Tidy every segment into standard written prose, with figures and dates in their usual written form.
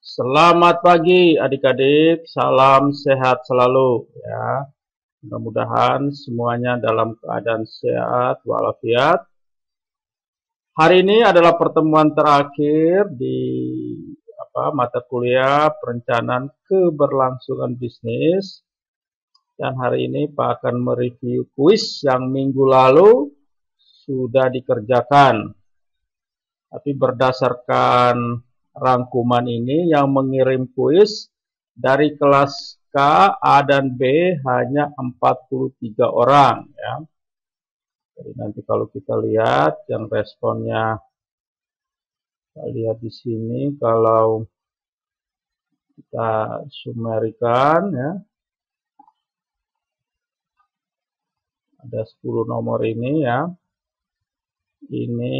Selamat pagi adik-adik, salam sehat selalu ya. Mudah-mudahan semuanya dalam keadaan sehat walafiat. Hari ini adalah pertemuan terakhir di mata kuliah perencanaan keberlangsungan bisnis. Dan hari ini Pak akan mereview kuis yang minggu lalu sudah dikerjakan. Tapi berdasarkan rangkuman ini yang mengirim kuis dari kelas K, A, dan B hanya 43 orang ya. Jadi nanti kalau kita lihat yang responnya, kita lihat di sini kalau kita sumerikan ya, ada 10 nomor ini ya. Ini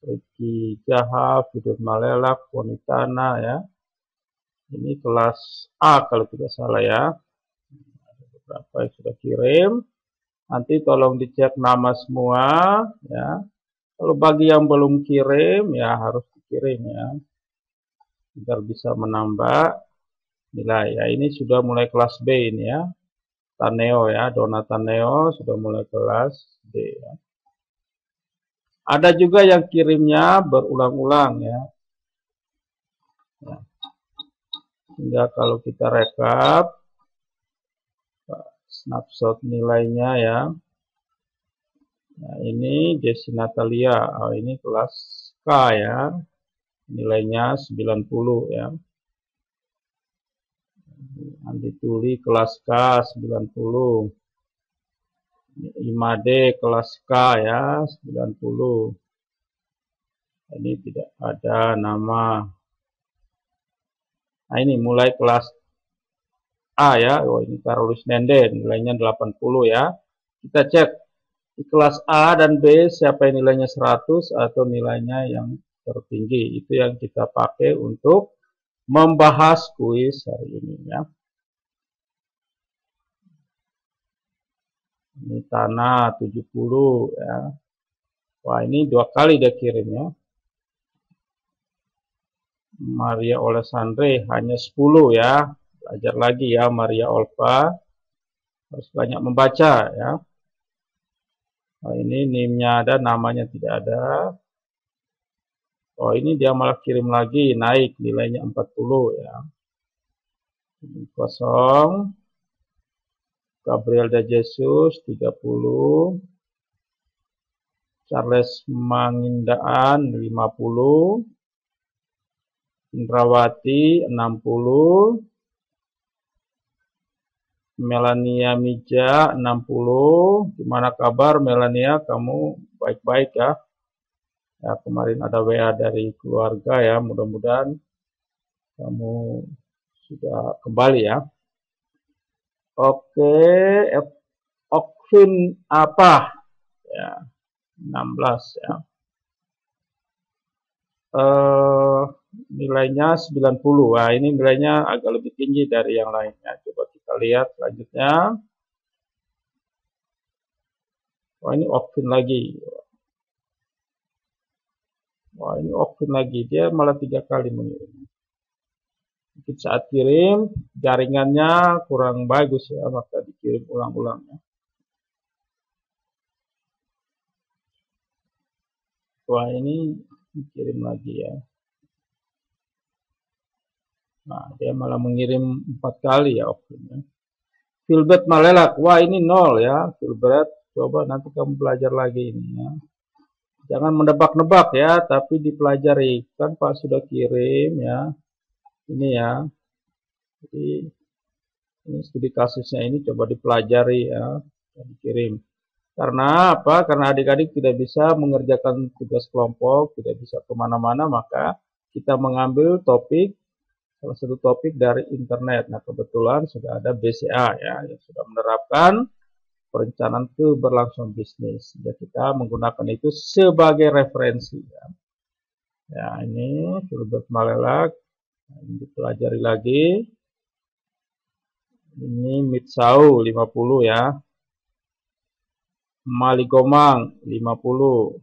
Riki Jaha, Fidut Malelak, Ponitana ya. Ini kelas A kalau tidak salah ya. Ada beberapa yang sudah kirim. Nanti tolong dicek nama semua ya. Kalau bagi yang belum kirim ya harus dikirim ya. Agar bisa menambah nilai ya. Ini sudah mulai kelas B ini ya. Taneo ya, Donataneo sudah mulai kelas B ya. Ada juga yang kirimnya berulang-ulang ya. Sehingga kalau kita rekap snapshot nilainya ya. Nah, ini Jessi Natalia. Oh, ini kelas K ya. Nilainya 90 ya. Andi Tuli kelas K 90. Imade kelas K ya 90. Ini tidak ada nama. Nah, ini mulai kelas A ya. Oh, ini Karolus Nenden nilainya 80 ya. Kita cek di kelas A dan B siapa yang nilainya 100 atau nilainya yang tertinggi. Itu yang kita pakai untuk membahas kuis hari ini ya. Ini tanah 70 ya. Wah, ini 2 kali dia kirim ya. Maria Olesandre hanya 10 ya. Belajar lagi ya Maria Olva. Harus banyak membaca ya. Nah, ini NIM-nya ada, namanya tidak ada. Oh, ini dia malah kirim lagi, naik nilainya 40 ya. Ini kosong. Gabriel de Jesus 30. Charles Mangindaan 50. Indrawati 60. Melania Mija 60. Gimana kabar Melania? Kamu baik-baik ya? Ya, kemarin ada WA dari keluarga ya. Mudah-mudahan kamu sudah kembali ya. Oke, Okvin apa? Ya, 16 ya. Nilainya 90. Wah, ini nilainya agak lebih tinggi dari yang lainnya. Coba kita lihat selanjutnya. Wah, ini Okvin lagi. Wah, ini Okvin lagi. Dia malah 3 kali mengirim. Mungkin saat kirim, jaringannya kurang bagus ya, maka dikirim ulang-ulang ya. Wah, ini dikirim lagi ya. Nah, dia malah mengirim 4 kali ya opsinya. Filbert Malelak, wah ini 0 ya. Filbert, coba nanti kamu belajar lagi ini ya. Jangan menebak-nebak ya, tapi dipelajari. Kan Pak sudah kirim ya. Ini ya. Jadi, ini studi kasusnya ini coba dipelajari ya. Dikirim. Karena apa? Karena adik-adik tidak bisa mengerjakan tugas kelompok, tidak bisa kemana-mana, maka kita mengambil topik, salah satu topik dari internet. Nah, kebetulan sudah ada BCA ya, yang sudah menerapkan perencanaan keberlangsungan bisnis. Jadi kita menggunakan itu sebagai referensi. Ya, ya ini Filbert Malelak, ini dipelajari lagi. Ini Mitsau 50 ya. Maligomang 50.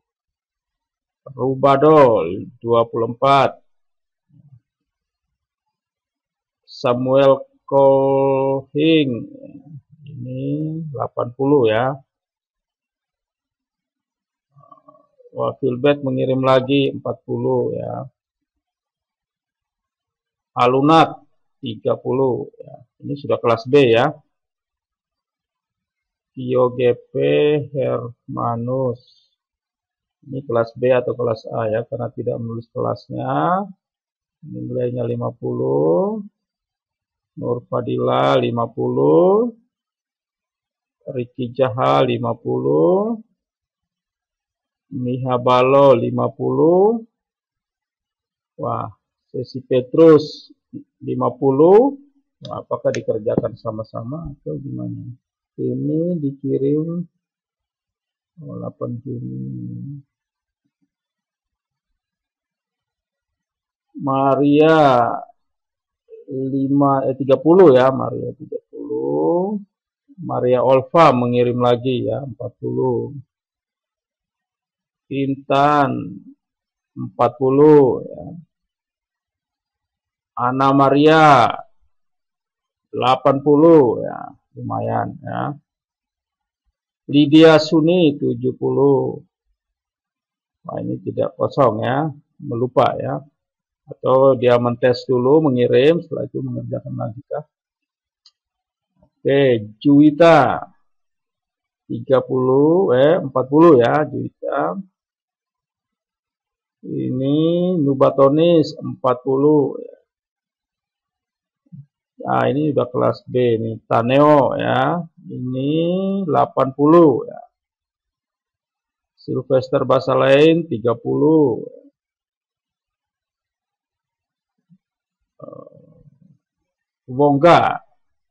Rubadol 24. Samuel Colhing ini 80 ya. Wah, Philbert mengirim lagi 40 ya. Alunat 30 ya. Ini sudah kelas B ya. Tio GP Hermanus. Ini kelas B atau kelas A ya, karena tidak menulis kelasnya. Ini nilainya 50. Nur Fadila 50. Ricky Jaha 50. Miha Balo 50. Wah, Sesi Petrus 50. Nah, apakah dikerjakan sama-sama atau gimana? Ini dikirim 8 Juni. Maria 30 ya, Maria 30. Maria Olva mengirim lagi ya 40. Intan 40 ya. Ana Maria 80 ya, lumayan ya. Lydia Suni 70. Nah, ini tidak kosong ya, melupa ya. Atau dia mentes dulu, mengirim, setelah itu mengerjakan lagi kah? Oke, Juwita 40 ya, Juwita. Ini Nubatonis 40 ya. Nah, ini udah kelas B nih. Taneo ya. Ini 80 ya. Sylvester Basalain 30. Wongga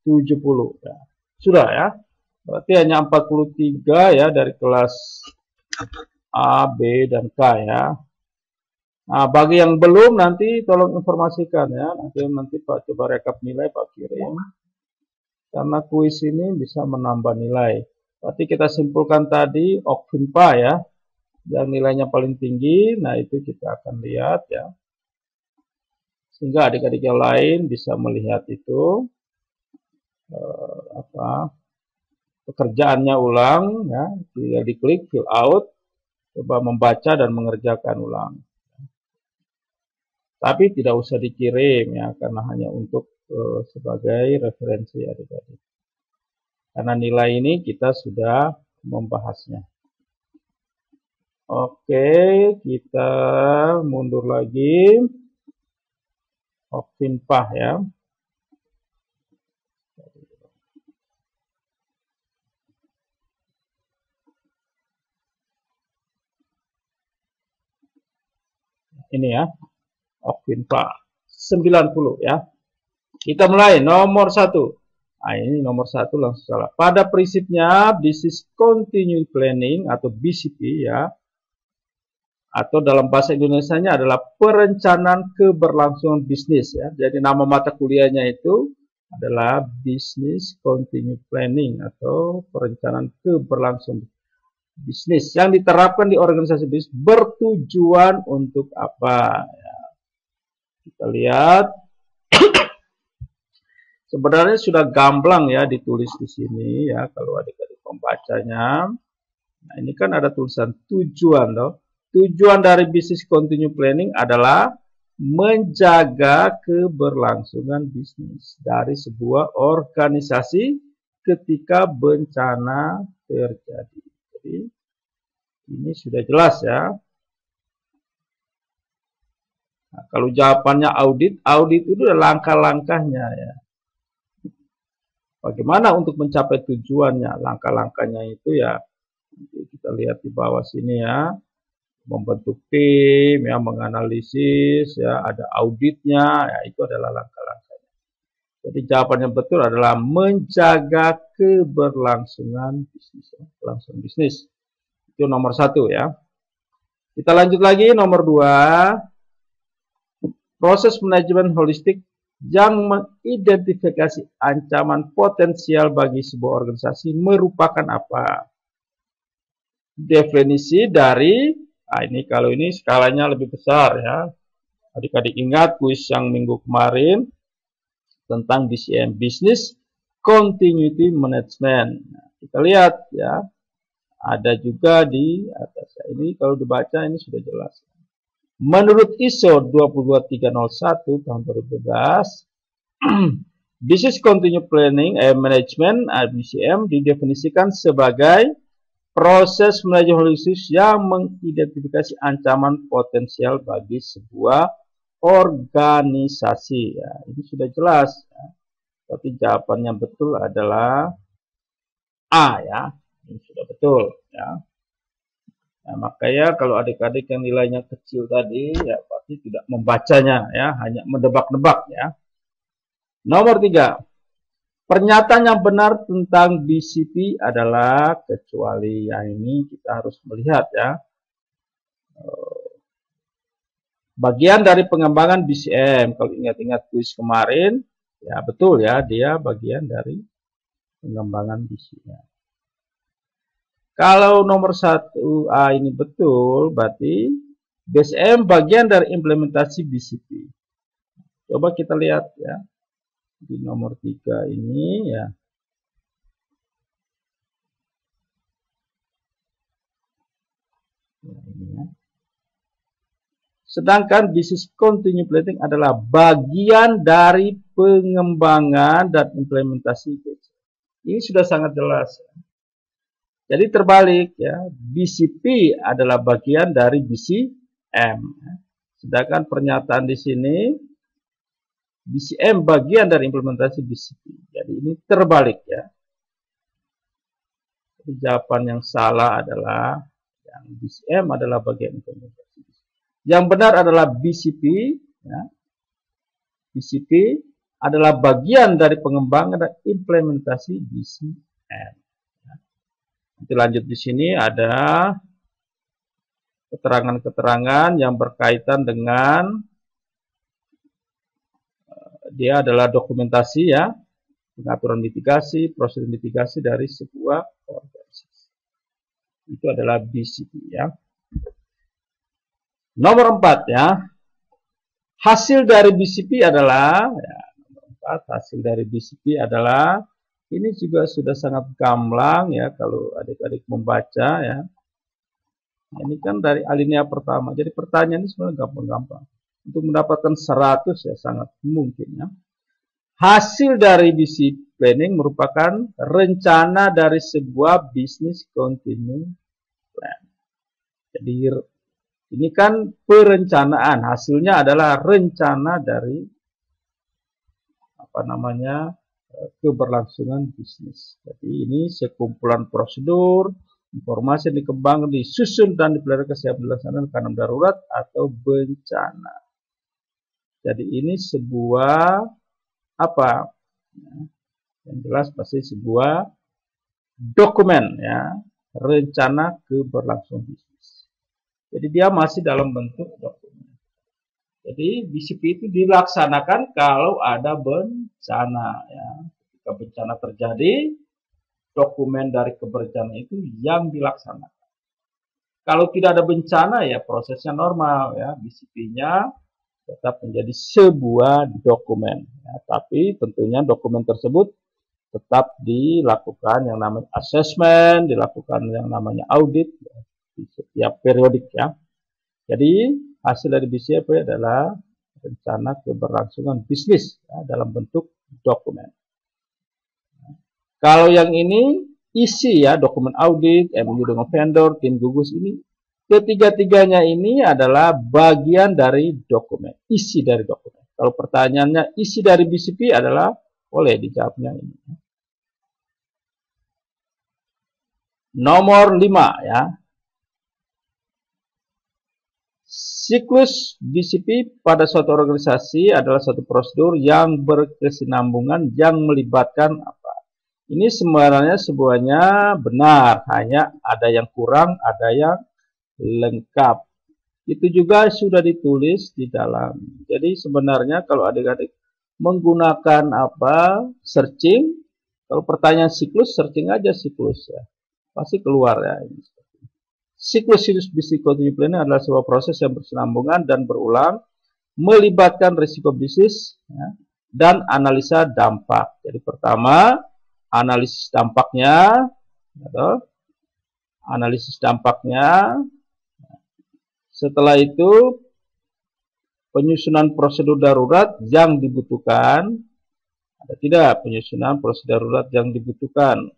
70 ya. Sudah ya. Berarti hanya 43 ya dari kelas A, B, dan K ya. Nah, bagi yang belum nanti tolong informasikan ya. Nanti Pak coba rekap nilai Pak kirim. Karena kuis ini bisa menambah nilai. Berarti kita simpulkan tadi Okvinpa ya. Yang nilainya paling tinggi. Nah, itu kita akan lihat ya. Sehingga adik-adik yang lain bisa melihat itu. Pekerjaannya ulang ya. Tinggal diklik fill out. Coba membaca dan mengerjakan ulang. Tapi tidak usah dikirim ya, karena hanya untuk sebagai referensi adik-adik. Karena nilai ini kita sudah membahasnya. Oke, kita mundur lagi. Okvinpa ya. Ini ya. Okvinpa 90 ya. Kita mulai nomor 1. Nah, ini nomor 1 langsung salah. Pada prinsipnya Business Continuing Planning atau BCP ya. Atau dalam bahasa Indonesianya adalah perencanaan keberlangsungan bisnis ya. Jadi nama mata kuliahnya itu adalah Business Continuing Planning atau perencanaan keberlangsungan bisnis yang diterapkan di organisasi bisnis bertujuan untuk apa ya. Kita lihat, sebenarnya sudah gamblang ya ditulis di sini ya kalau adik-adik membacanya. Nah, ini kan ada tulisan tujuan loh. Tujuan dari business continue planning adalah menjaga keberlangsungan bisnis dari sebuah organisasi ketika bencana terjadi. Jadi ini sudah jelas ya. Nah, kalau jawabannya audit itu adalah langkah-langkahnya ya. Bagaimana untuk mencapai tujuannya? Langkah-langkahnya itu ya, kita lihat di bawah sini ya. Membentuk tim, ya, menganalisis, ya, ada auditnya, ya, itu adalah langkah-langkahnya. Jadi jawabannya betul adalah menjaga keberlangsungan bisnis. Ya. Kelangsungan bisnis. Itu nomor 1 ya. Kita lanjut lagi nomor 2. Proses manajemen holistik yang mengidentifikasi ancaman potensial bagi sebuah organisasi merupakan apa? Definisi dari Nah, ini kalau ini skalanya lebih besar ya. Adik-adik ingat kuis yang minggu kemarin tentang BCM, Business Continuity Management. Nah, kita lihat ya, ada juga di atas. Ini kalau dibaca ini sudah jelas. Menurut ISO 22301 tahun 2012, Business Continuity Planning Management (BCM) didefinisikan sebagai proses manajemen holistik yang mengidentifikasi ancaman potensial bagi sebuah organisasi. Ya, ini sudah jelas. Ya. Tapi jawabannya betul adalah A ya. Ini sudah betul ya. Nah, makanya kalau adik-adik yang nilainya kecil tadi ya pasti tidak membacanya ya, hanya mendebak-debak ya. Nomor 3. Pernyataan yang benar tentang BCP adalah, kecuali yang ini kita harus melihat ya. Bagian dari pengembangan BCM, kalau ingat-ingat kuis kemarin, ya betul ya, dia bagian dari pengembangan BCM. Kalau nomor 1A ini betul, berarti BCM bagian dari implementasi BCP. Coba kita lihat ya. Di nomor 3 ini ya. Ini ya. Sedangkan business continuity planning adalah bagian dari pengembangan dan implementasi BCP. Ini sudah sangat jelas. Jadi terbalik ya, BCP adalah bagian dari BCM. Sedangkan pernyataan di sini BCM bagian dari implementasi BCP. Jadi ini terbalik ya. Jadi jawaban yang salah adalah yang BCM adalah bagian implementasi BCP. Yang benar adalah BCP. Ya. BCP adalah bagian dari pengembangan dan implementasi BCM. Ya. Nanti lanjut di sini ada keterangan-keterangan yang berkaitan dengan dia adalah dokumentasi ya, pengaturan mitigasi, proses mitigasi dari sebuah organisasi. Itu adalah BCP ya. Nomor 4 ya. Hasil dari BCP adalah ya, nomor 4, hasil dari BCP adalah ini juga sudah sangat gamblang ya kalau adik-adik membaca ya. Ini kan dari alinea pertama. Jadi pertanyaan ini sebenarnya gampang-gampang. Untuk mendapatkan 100 ya sangat mungkin ya. Hasil dari BCP planning merupakan rencana dari sebuah business continuity plan. Jadi ini kan perencanaan, hasilnya adalah rencana dari keberlangsungan bisnis. Jadi ini sekumpulan prosedur, informasi yang dikembangkan, disusun dan dipelajari kesiapan dilaksanakan karena darurat atau bencana. Jadi ini sebuah apa? Yang jelas pasti sebuah dokumen ya, rencana keberlangsungan bisnis. Jadi dia masih dalam bentuk dokumen. Jadi BCP itu dilaksanakan kalau ada bencana ya. Ketika bencana terjadi, dokumen dari kebencanaan itu yang dilaksanakan. Kalau tidak ada bencana ya prosesnya normal ya, BCP-nya tetap menjadi sebuah dokumen. Ya, tapi tentunya dokumen tersebut tetap dilakukan yang namanya assessment, dilakukan yang namanya audit ya, di setiap periodik ya. Jadi hasil dari BCP adalah rencana keberlangsungan bisnis ya, dalam bentuk dokumen. Kalau yang ini isi ya, dokumen audit, MOU dengan vendor, tim gugus ini. Ketiga-tiganya ini adalah bagian dari dokumen, isi dari dokumen. Kalau pertanyaannya isi dari BCP adalah boleh dijawabnya ini. Nomor 5 ya. Siklus BCP pada suatu organisasi adalah suatu prosedur yang berkesinambungan yang melibatkan apa? Ini sebenarnya semuanya benar, hanya ada yang kurang, ada yang lengkap. Itu juga sudah ditulis di dalam. Jadi sebenarnya kalau adik-adik menggunakan apa? Searching, kalau pertanyaan siklus, searching aja siklus ya. Pasti keluar ya. Siklus risiko planning adalah sebuah proses yang berkesinambungan dan berulang, melibatkan risiko bisnis ya, dan analisa dampak. Jadi pertama, analisis dampaknya, atau analisis dampaknya. Setelah itu, penyusunan prosedur darurat yang dibutuhkan. Ada tidak penyusunan prosedur darurat yang dibutuhkan?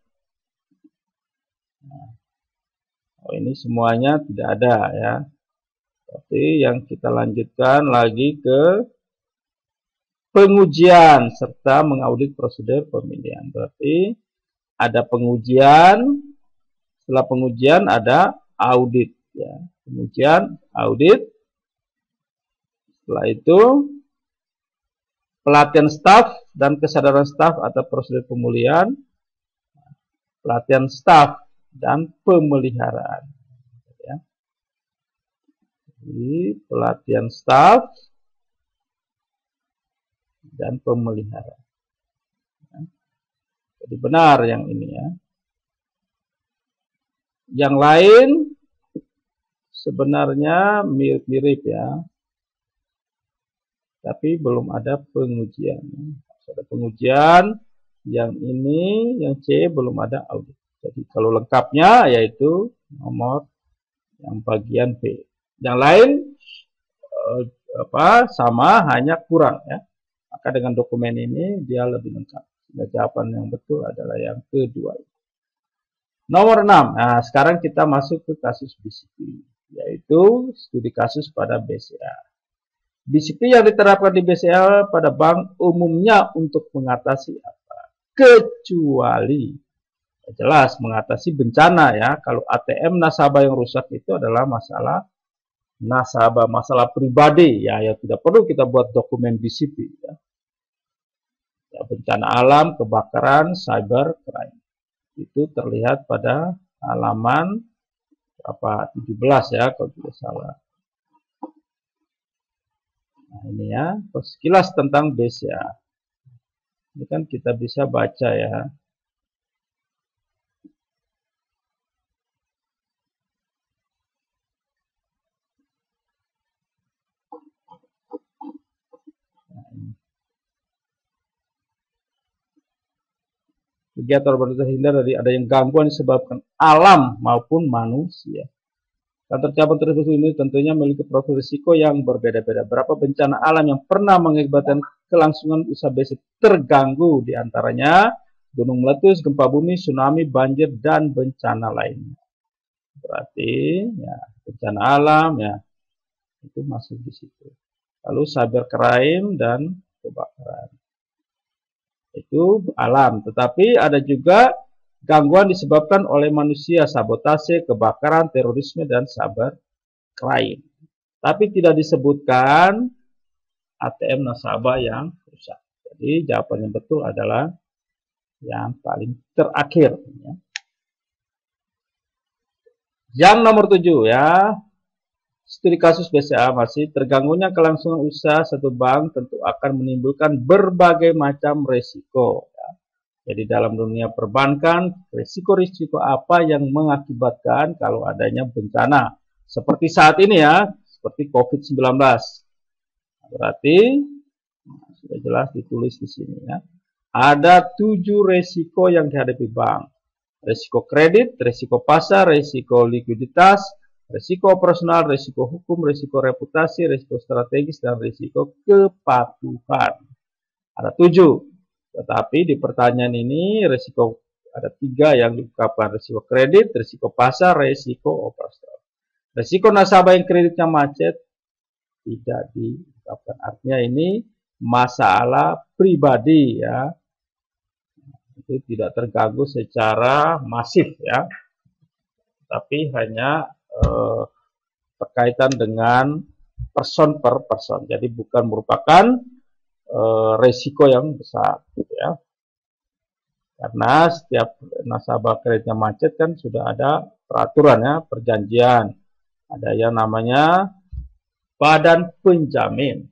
Oh, ini semuanya tidak ada ya. Tapi yang kita lanjutkan lagi ke pengujian serta mengaudit prosedur pemilihan. Berarti ada pengujian, setelah pengujian ada audit ya. Pengujian, audit. Setelah itu pelatihan staf dan kesadaran staf atas prosedur pemulihan, pelatihan staf dan pemeliharaan. Ya. Jadi, pelatihan staf dan pemeliharaan. Ya. Jadi benar yang ini ya. Yang lain sebenarnya mirip-mirip ya. Tapi belum ada pengujian. Ada pengujian, yang ini, yang C belum ada audit. Jadi kalau lengkapnya yaitu nomor yang bagian B. Yang lain sama, hanya kurang ya. Maka dengan dokumen ini dia lebih lengkap. Jawaban yang betul adalah yang kedua. Nomor 6. Nah, sekarang kita masuk ke kasus BCP, yaitu studi kasus pada BCA. BCP yang diterapkan di BCA pada bank umumnya untuk mengatasi apa? Kecuali jelas mengatasi bencana ya. Kalau ATM nasabah yang rusak itu adalah masalah nasabah, masalah pribadi ya, yang tidak perlu kita buat dokumen BCP ya. Ya, bencana alam, kebakaran, cyber crime. Itu terlihat pada halaman 17 ya kalau tidak salah. Nah, ini ya, sekilas tentang BCA. Ini kan kita bisa baca ya. Kegiatan organisasi terhindar dari adanya gangguan disebabkan alam maupun manusia. Kantor cabang tersebut ini tentunya memiliki profil risiko yang berbeda-beda. Berapa bencana alam yang pernah mengakibatkan kelangsungan usaha BCA terganggu, diantaranya gunung meletus, gempa bumi, tsunami, banjir, dan bencana lainnya. Berarti ya bencana alam ya itu masuk di situ. Lalu cyber crime dan kebakaran. Itu alam, tetapi ada juga gangguan disebabkan oleh manusia, sabotase, kebakaran, terorisme, dan cyber crime. Tapi tidak disebutkan ATM nasabah yang rusak. Jadi jawaban yang betul adalah yang paling terakhir. Yang nomor 7 ya. Studi kasus BCA masih terganggunya kelangsungan usaha satu bank tentu akan menimbulkan berbagai macam resiko. Ya. Jadi dalam dunia perbankan, risiko-risiko apa yang mengakibatkan kalau adanya bencana. Seperti saat ini ya, seperti COVID-19. Berarti, sudah jelas ditulis di sini ya. Ada 7 resiko yang dihadapi bank. Resiko kredit, resiko pasar, resiko likuiditas, risiko operasional, risiko hukum, risiko reputasi, risiko strategis, dan risiko kepatuhan. Ada 7. Tetapi di pertanyaan ini risiko ada 3 yang diungkapkan. Risiko kredit, risiko pasar, risiko operasional. Risiko nasabah yang kreditnya macet tidak diungkapkan. Artinya ini masalah pribadi ya. Itu tidak terganggu secara masif ya. Tapi hanya berkaitan dengan person per person, jadi bukan merupakan resiko yang besar, gitu ya. Karena setiap nasabah kreditnya macet kan sudah ada peraturan ya, perjanjian, ada yang namanya badan penjamin,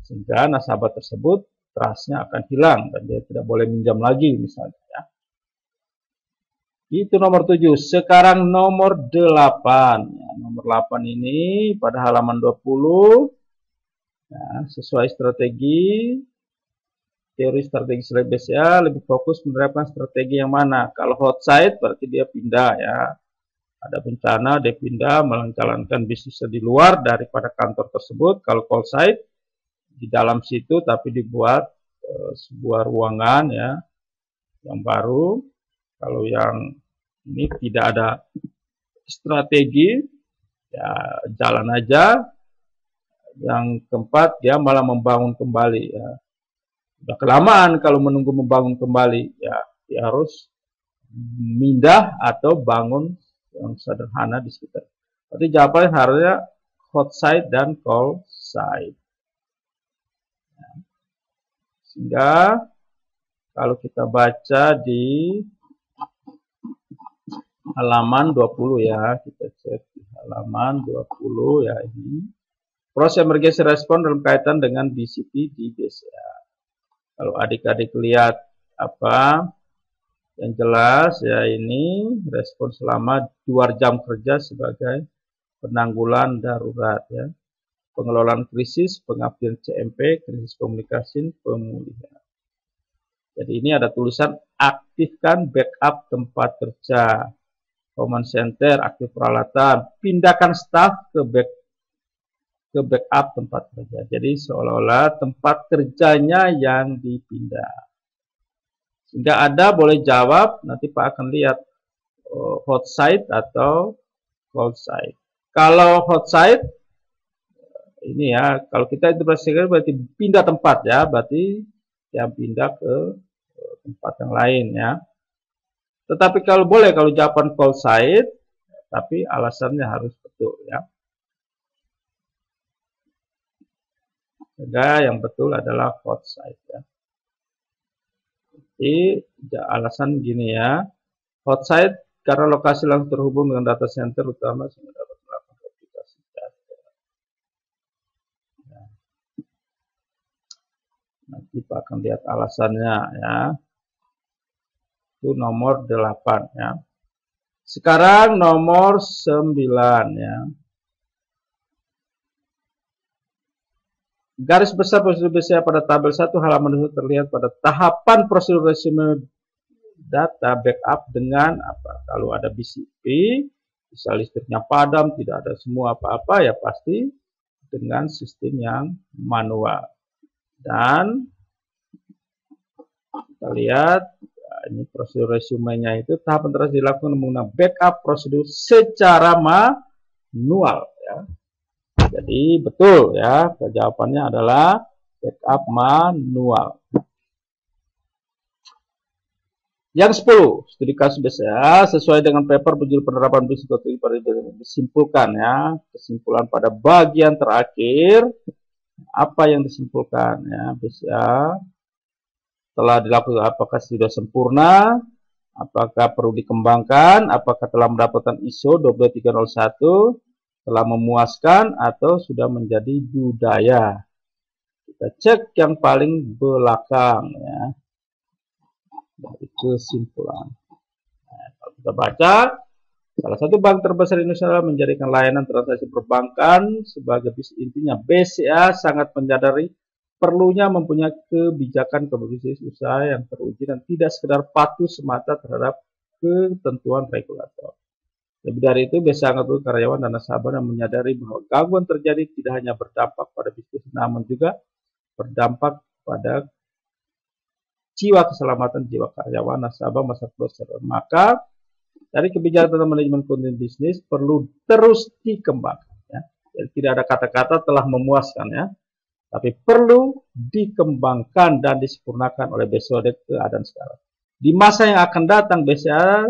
sehingga nasabah tersebut trustnya akan hilang dan dia tidak boleh minjam lagi misalnya. Ya. Itu nomor 7. Sekarang nomor 8. Ya, nomor 8 ini pada halaman 20. Ya, sesuai strategi, teori strategi selain BCA lebih fokus menerapkan strategi yang mana. Kalau hot site berarti dia pindah ya. Ada bencana, dia pindah menjalankan bisnisnya di luar daripada kantor tersebut. Kalau cold site di dalam situ tapi dibuat sebuah ruangan ya yang baru. Kalau yang ini tidak ada strategi, ya jalan aja. Yang keempat, dia malah membangun kembali ya. Sudah kelamaan kalau menunggu membangun kembali, ya dia harus pindah atau bangun yang sederhana di sekitar. Berarti jawabannya harusnya hot site dan cold site. Sehingga kalau kita baca di halaman 20 ya, kita cek di halaman 20 ya ini. Proses emergency respon dalam kaitan dengan BCP di BCA. Kalau adik-adik lihat apa yang jelas ya ini respon selama 2 jam kerja sebagai penanggulan darurat ya. Pengelolaan krisis, pengabdian CMP, krisis komunikasi, pemulihan. Jadi ini ada tulisan aktifkan backup tempat kerja. Command center, aktif peralatan, pindahkan staf ke backup tempat kerja. Jadi seolah-olah tempat kerjanya yang dipindah. Sehingga Anda boleh jawab, nanti Pak akan lihat hot site atau cold site. Kalau hot site, ini ya, kalau kita interpretasikan berarti pindah tempat ya, berarti yang pindah ke tempat yang lain ya. Tetapi kalau boleh, kalau jawaban cold site, tapi alasannya harus betul ya. Sehingga yang betul adalah hot site ya. Jadi alasan gini ya, hot site karena lokasi langsung terhubung dengan data center utama sehingga dapat melakukan replikasi data. Ya. Nanti Pak akan lihat alasannya ya. Itu nomor 8 ya. Sekarang nomor 9 ya. Garis besar prosedur BCA pada tabel 1 halaman itu terlihat pada tahapan prosedur resume data backup dengan apa? Kalau ada BCP, bisa listriknya padam, tidak ada semua apa-apa, ya pasti dengan sistem yang manual. Dan kita lihat, ini prosedur resumenya itu tahapan terus dilakukan menggunakan backup prosedur secara manual. Ya. Jadi betul ya, jawabannya adalah backup manual. Yang 10, studi kasus BCA sesuai dengan paper berjudul penerapan bisnis disimpulkan ya, kesimpulan pada bagian terakhir apa yang disimpulkan ya, BCA telah dilakukan apakah sudah sempurna, apakah perlu dikembangkan, apakah telah mendapatkan ISO 22301, telah memuaskan atau sudah menjadi budaya. Kita cek yang paling belakang ya. Dari kesimpulan. Nah, kalau kita baca, salah satu bank terbesar di Indonesia menjadikan layanan transaksi perbankan sebagai bisnis. Intinya BCA sangat menyadari perlunya mempunyai kebijakan bisnis usaha yang teruji dan tidak sekedar patuh semata terhadap ketentuan regulator. Lebih dari itu, BCA mengatur karyawan dan nasabah yang menyadari bahwa gangguan terjadi tidak hanya berdampak pada bisnis, namun juga berdampak pada jiwa keselamatan jiwa karyawan, nasabah, masyarakat. Maka dari kebijakan tentang manajemen konten bisnis perlu terus dikembangkan. Ya. Jadi tidak ada kata-kata telah memuaskan ya, tapi perlu dikembangkan dan disempurnakan oleh BCA keadaan sekarang. Di masa yang akan datang, BCA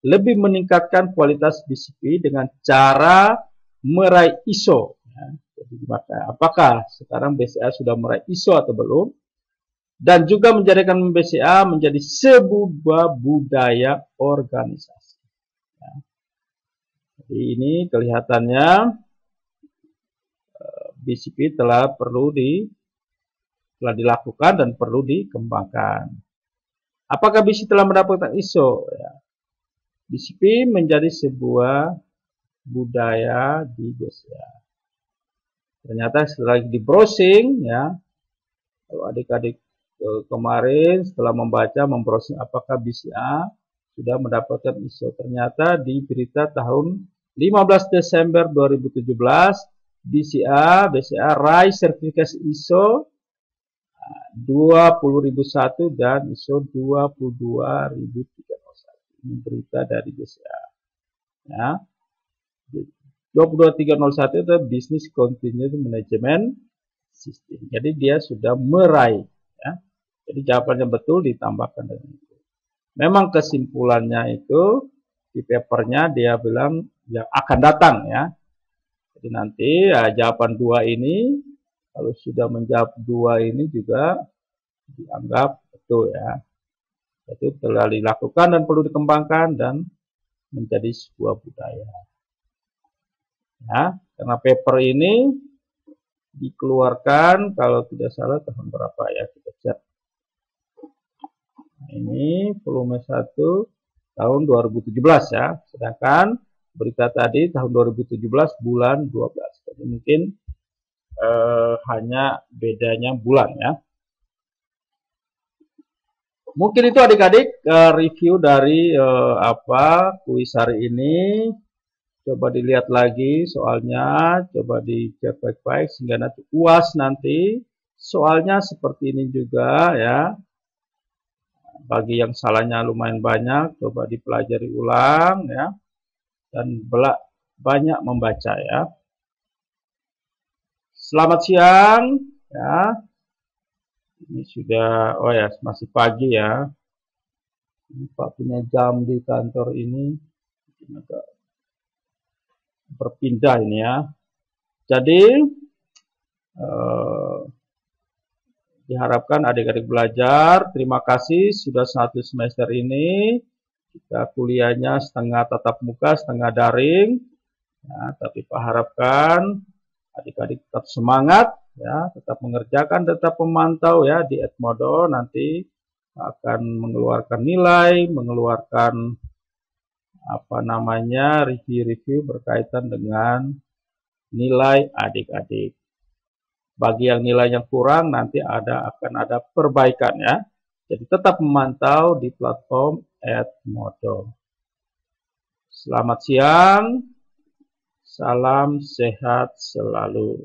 lebih meningkatkan kualitas BCP dengan cara meraih ISO. Ya. Jadi, apakah sekarang BCA sudah meraih ISO atau belum? Dan juga menjadikan BCA menjadi sebuah budaya organisasi. Ya. Jadi ini kelihatannya BCP telah dilakukan dan perlu dikembangkan. Apakah BCP telah mendapatkan ISO? Ya. BCP menjadi sebuah budaya di BCA. Ternyata setelah di browsing ya, kalau adik-adik kemarin setelah membrowsing apakah BCA sudah mendapatkan ISO, ternyata di berita tahun 15 Desember 2017 BCA raih sertifikasi ISO 20001 dan ISO 22301. Ini berita dari BCA. Ya. 22301 itu Business Continuous Management System. Jadi dia sudah meraih. Ya. Jadi jawabannya betul, ditambahkan dengan itu. Memang kesimpulannya itu di papernya dia bilang yang akan datang ya. Jadi nanti ya, jawaban 2 ini kalau sudah menjawab 2 ini juga dianggap betul ya. Itu telah dilakukan dan perlu dikembangkan dan menjadi sebuah budaya. Ya, karena paper ini dikeluarkan kalau tidak salah tahun berapa ya, kita cek. Nah, ini volume 1 tahun 2017 ya. Sedangkan berita tadi tahun 2017 bulan 12. Jadi mungkin hanya bedanya bulan ya. Mungkin itu adik-adik review dari kuis hari ini. Coba dilihat lagi soalnya, coba dicek baik-baik sehingga nanti UAS nanti soalnya seperti ini juga ya. Bagi yang salahnya lumayan banyak, coba dipelajari ulang ya. Dan banyak membaca ya. Selamat siang ya. Ini sudah, oh ya masih pagi ya. Ini Pak punya jam di kantor ini. Agak berpindah ini ya. Jadi diharapkan adik-adik belajar. Terima kasih sudah 1 semester ini. Kita kuliahnya setengah tatap muka, setengah daring. Ya, tapi Pak harapkan adik-adik tetap semangat, ya, tetap mengerjakan, tetap memantau ya di Edmodo. Nanti akan mengeluarkan nilai, mengeluarkan review-review berkaitan dengan nilai adik-adik. Bagi yang nilainya kurang nanti akan ada perbaikan ya. Jadi tetap memantau di platform Edmodo. Selamat siang, salam sehat selalu.